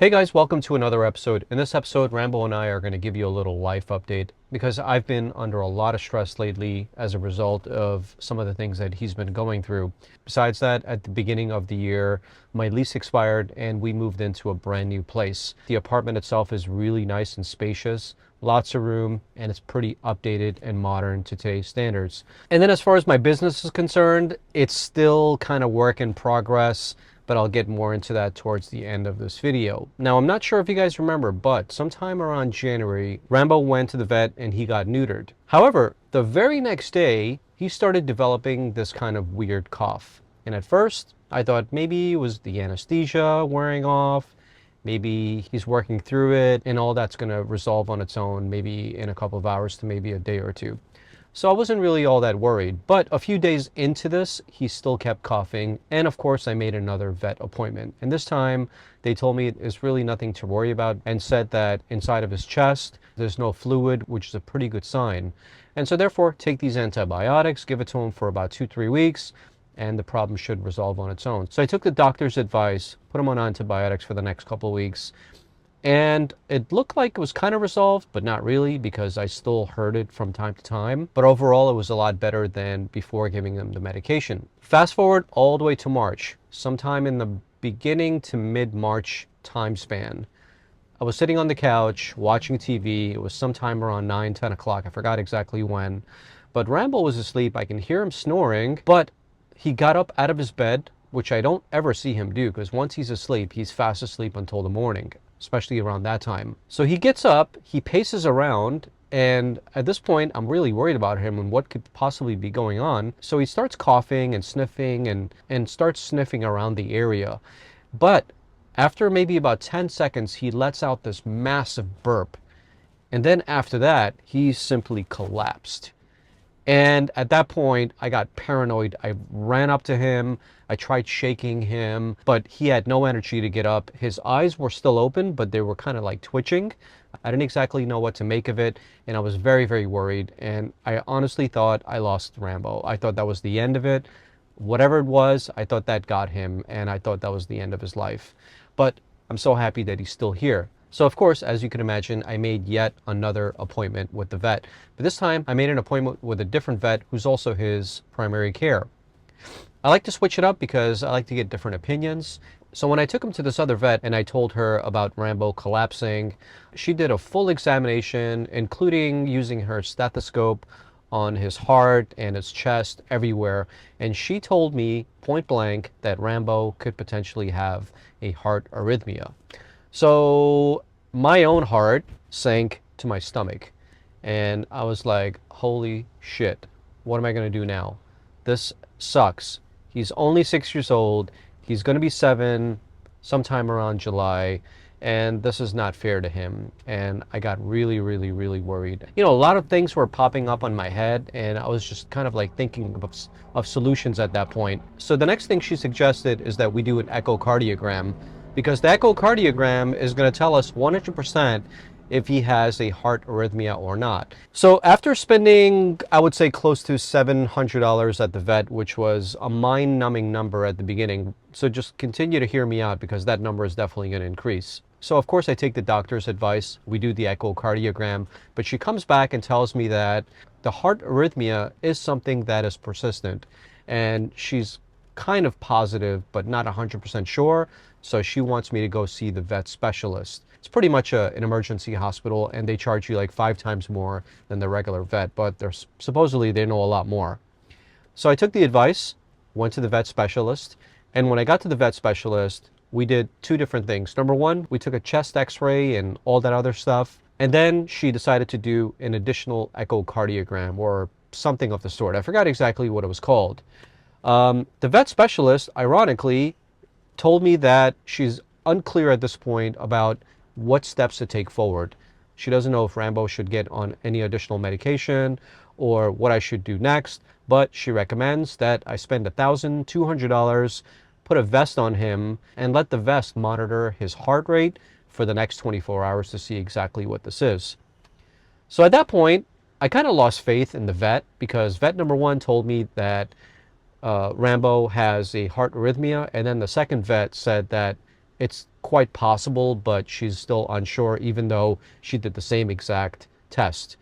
Hey guys, welcome to another episode. In this episode, Rambo and I are going to give you a little life update because I've been under a lot of stress lately as a result of some of the things that he's been going through. Besides that, at the beginning of the year, my lease expired and we moved into a brand new place. The apartment itself is really nice and spacious, lots of room, and it's pretty updated and modern to today's standards. And then as far as my business is concerned, it's still kind of work in progress, but I'll get more into that towards the end of this video. Now, I'm not sure if you guys remember, but sometime around January, Rambo went to the vet and he got neutered. However, the very next day, he started developing this kind of weird cough. And at first, I thought maybe it was the anesthesia wearing off, maybe he's working through it and all that's going to resolve on its own, maybe in a couple of hours to maybe a day or two. So I wasn't really all that worried, but a few days into this, he still kept coughing. And of course, I made another vet appointment. And this time they told me it's really nothing to worry about and said that inside of his chest, there's no fluid, which is a pretty good sign. And so therefore, take these antibiotics, give it to him for about 2-3 weeks, and the problem should resolve on its own. So I took the doctor's advice, put him on antibiotics for the next couple of weeks. And it looked like it was kind of resolved, but not really because I still heard it from time to time. But overall, it was a lot better than before giving them the medication. Fast forward all the way to March, sometime in the beginning to mid-March time span. I was sitting on the couch watching TV. It was sometime around 9-10 o'clock. I forgot exactly when. But Rambo was asleep. I can hear him snoring, but he got up out of his bed, which I don't ever see him do because once he's asleep, he's fast asleep until the morning, especially around that time. So he gets up, he paces around, and at this point, I'm really worried about him and what could possibly be going on. So he starts coughing and sniffing and starts sniffing around the area. But after maybe about 10 seconds, he lets out this massive burp. And then after that, he simply collapsed. And at that point, I got paranoid. I ran up to him. I tried shaking him, but he had no energy to get up. His eyes were still open, but they were kind of like twitching. I didn't exactly know what to make of it, and I was very, very worried. And I honestly thought I lost Rambo. I thought that was the end of it. Whatever it was, I thought that got him, and I thought that was the end of his life. But I'm so happy that he's still here. So of course, as you can imagine, I made yet another appointment with the vet. But this time I made an appointment with a different vet who's also his primary care. I like to switch it up because I like to get different opinions. So when I took him to this other vet and I told her about Rambo collapsing, she did a full examination, including using her stethoscope on his heart and his chest, everywhere. And she told me point blank that Rambo could potentially have a heart arrhythmia. So my own heart sank to my stomach and I was like, holy shit, what am I going to do now? This sucks. He's only 6 years old. He's going to be 7 sometime around July, and this is not fair to him. And I got really, really, really worried. You know, a lot of things were popping up on my head and I was just kind of like thinking of solutions at that point. So the next thing she suggested is that we do an echocardiogram, because the echocardiogram is going to tell us 100% if he has a heart arrhythmia or not. So after spending, I would say, close to $700 at the vet, which was a mind-numbing number at the beginning, so just continue to hear me out because that number is definitely going to increase. So of course I take the doctor's advice, we do the echocardiogram, but she comes back and tells me that the heart arrhythmia is something that is persistent, and she's kind of positive but not 100% sure, so she wants me to go see the vet specialist. It's pretty much an emergency hospital and they charge you like 5 times more than the regular vet, but supposedly they know a lot more. So I took the advice, went to the vet specialist, and when I got to the vet specialist, we did 2 different things. Number one, we took a chest x-ray and all that other stuff, and then she decided to do an additional echocardiogram or something of the sort. I forgot exactly what it was called. The vet specialist, ironically, told me that she's unclear at this point about what steps to take forward. She doesn't know if Rambo should get on any additional medication or what I should do next, but she recommends that I spend $1,200, put a vest on him, and let the vest monitor his heart rate for the next 24 hours to see exactly what this is. So at that point, I kind of lost faith in the vet because vet number one told me that Rambo has a heart arrhythmia, and then the second vet said that it's quite possible, but she's still unsure, even though she did the same exact test.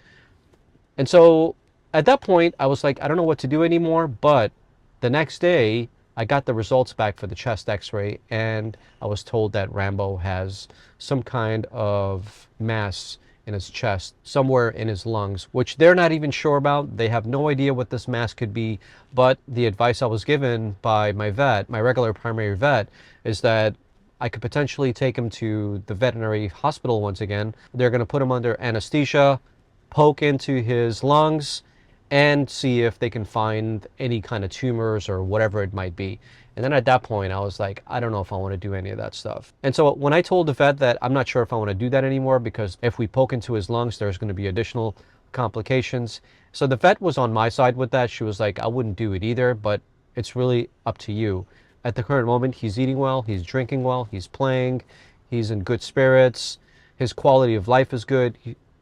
And so at that point, I was like, I don't know what to do anymore. But the next day, I got the results back for the chest x-ray, and I was told that Rambo has some kind of mass in his chest, somewhere in his lungs, which they're not even sure about. They have no idea what this mass could be. But the advice I was given by my vet, my regular primary vet, is that I could potentially take him to the veterinary hospital once again. They're going to put him under anesthesia, poke into his lungs, and see if they can find any kind of tumors or whatever it might be. And then at that point, I was like, I don't know if I want to do any of that stuff. And so when I told the vet that I'm not sure if I want to do that anymore, because if we poke into his lungs, there's going to be additional complications. So the vet was on my side with that. She was like, I wouldn't do it either, but it's really up to you. At the current moment, he's eating well, he's drinking well, he's playing, he's in good spirits, his quality of life is good.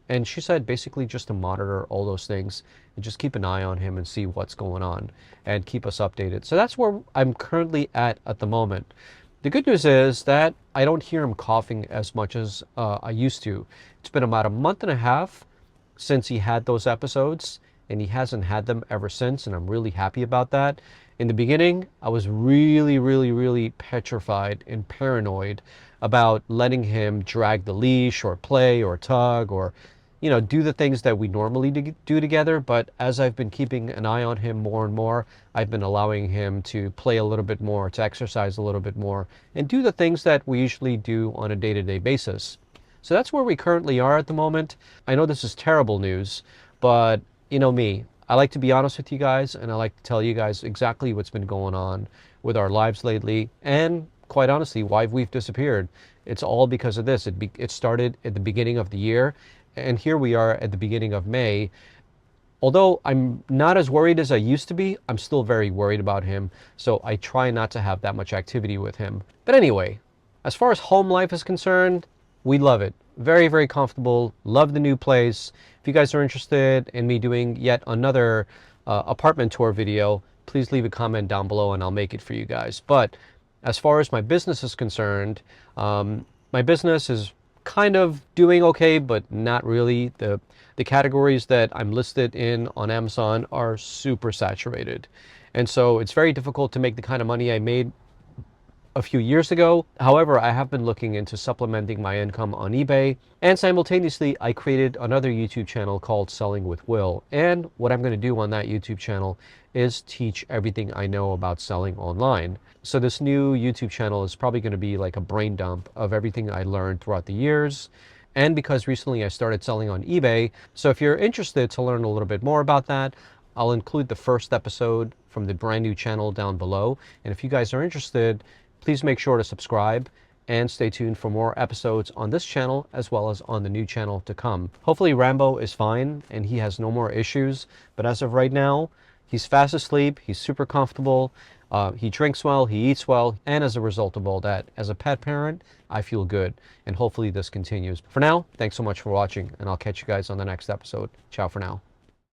And she said basically just to monitor all those things and just keep an eye on him and see what's going on and keep us updated. So that's where I'm currently at the moment. The good news is that I don't hear him coughing as much as I used to. It's been about a month and a half since he had those episodes, and he hasn't had them ever since, and I'm really happy about that. In the beginning, I was really petrified and paranoid about letting him drag the leash or play or tug or do the things that we normally do together. But as I've been keeping an eye on him more and more, I've been allowing him to play a little bit more, to exercise a little bit more, and do the things that we usually do on a day-to-day basis. So that's where we currently are at the moment. I know this is terrible news, but you know me. I like to be honest with you guys, and I like to tell you guys exactly what's been going on with our lives lately, and quite honestly, why we've disappeared. It's all because of this. It started at the beginning of the year, and here we are at the beginning of May. Although I'm not as worried as I used to be, I'm still very worried about him, so I try not to have that much activity with him. But anyway, as far as home life is concerned, we love it. Very comfortable. Love the new place. If you guys are interested in me doing yet another apartment tour video, please leave a comment down below and I'll make it for you guys. But as far as my business is concerned, my business is kind of doing okay, but not really. The categories that I'm listed in on Amazon are super saturated. And so it's very difficult to make the kind of money I made a few years ago. However, I have been looking into supplementing my income on eBay, and simultaneously I created another YouTube channel called Selling with Will. And what I'm going to do on that YouTube channel is teach everything I know about selling online. So this new YouTube channel is probably going to be like a brain dump of everything I learned throughout the years. And because recently I started selling on eBay, so if you're interested to learn a little bit more about that, I'll include the first episode from the brand new channel down below. And if you guys are interested, please make sure to subscribe and stay tuned for more episodes on this channel as well as on the new channel to come. Hopefully Rambo is fine and he has no more issues, but as of right now, he's fast asleep, he's super comfortable, he drinks well, he eats well, and as a result of all that, as a pet parent, I feel good, and hopefully this continues. For now, thanks so much for watching, and I'll catch you guys on the next episode. Ciao for now.